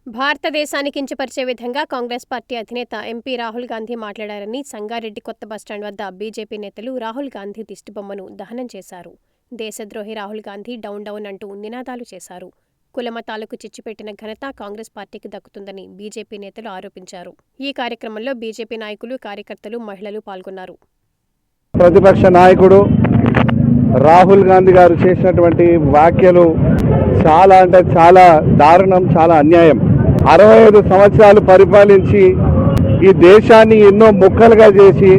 భారతదేశాన్ని కించపరిచే విధంగా కాంగ్రెస్ పార్టీ అధినేత ఎంపీ రాహుల్ గాంధీ మాట్లాడారని సంగారెడ్డి కొత్త బస్టాండ్ వద్ద బీజేపీ నేతలు రాహుల్ గాంధీ దిష్టిబొమ్మను దహనం చేశారు. దేశద్రోహి రాహుల్ గాంధీ డౌన్ డౌన్ అంటూ నినాదాలు చేశారు. కులమతాలకు చిచ్చుపెట్టిన ఘనత కాంగ్రెస్ పార్టీకి దక్కుతుందని బీజేపీ నేతలు ఆరోపించారు. ఈ కార్యక్రమంలో బీజేపీ నాయకులు, కార్యకర్తలు, మహిళలు పాల్గొన్నారు. ప్రతిపక్ష నాయకుడు రాహుల్ గాంధీ గారు చేసినటువంటి వ్యాఖ్యలు చాలా అంటే చాలా దారుణం, చాలా అన్యాయం. 65 సంవత్సరాలు పరిపాలించి ఈ దేశాన్ని ఎన్నో ముక్కలుగా చేసి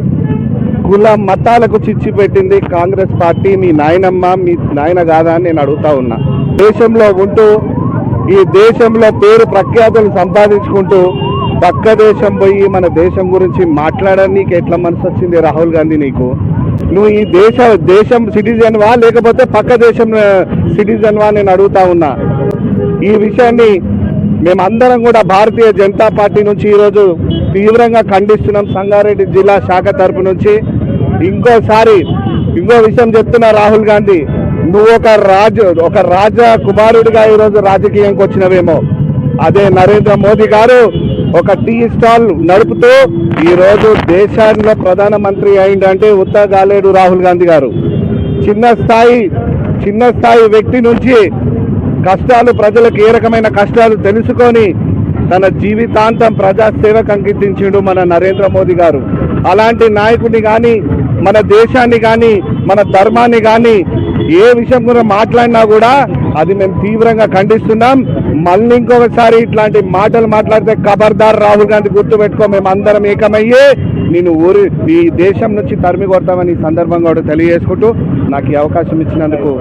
కుల మతాలకు చిచ్చి పెట్టింది కాంగ్రెస్ పార్టీ. మీ నాయనమ్మ, మీ నాయన కాదా అని నేను అడుగుతా ఉన్నా. దేశంలో ఉంటూ ఈ దేశంలో పేరు ప్రఖ్యాతులు సంపాదించుకుంటూ పక్క దేశం పోయి మన దేశం గురించి మాట్లాడడానికి ఎట్లా మనసు వచ్చింది రాహుల్ గాంధీ నీకు? నువ్వు ఈ దేశం సిటిజన్వా లేకపోతే పక్క దేశం సిటిజన్వా నేను అడుగుతా ఉన్నా. ఈ విషయాన్ని మేమందరం కూడా భారతీయ జనతా పార్టీ నుంచి ఈరోజు తీవ్రంగా ఖండిస్తున్నాం. సంగారెడ్డి జిల్లా శాఖ తరపు నుంచి ఇంకో విషయం చెప్తున్నా. రాహుల్ గాంధీ, నువ్వు ఒక రాజ కుమారుడిగా ఈరోజు రాజకీయానికి వచ్చినవేమో. అదే నరేంద్ర మోదీ గారు ఒక టీ స్టాల్ నడుపుతూ ఈరోజు దేశాల్లో ప్రధానమంత్రి అయిందంటే ఉత్తగాలేడు రాహుల్ గాంధీ గారు. చిన్న స్థాయి వ్యక్తి నుంచి కష్టాలు, ప్రజలకు ఏ రకమైన కష్టాలు తెలుసుకొని తన జీవితాంతం ప్రజాసేవకు అంకించిండు మన నరేంద్ర మోదీ గారు. అలాంటి నాయకుడిని కానీ, మన దేశాన్ని కానీ, మన ధర్మాన్ని కానీ ఏ విషయం గురించి మాట్లాడినా కూడా అది మేము తీవ్రంగా ఖండిస్తున్నాం. మళ్ళీ ఇంకొకసారి ఇట్లాంటి మాటలు మాట్లాడితే ఖబర్దార్ రాహుల్ గాంధీ గుర్తుపెట్టుకో, మేము అందరం ఏకమయ్యే నేను ఈ దేశం నుంచి తరిమి కొడతామని ఈ సందర్భంగా కూడా తెలియజేసుకుంటూ నాకు ఈ అవకాశం ఇచ్చినందుకు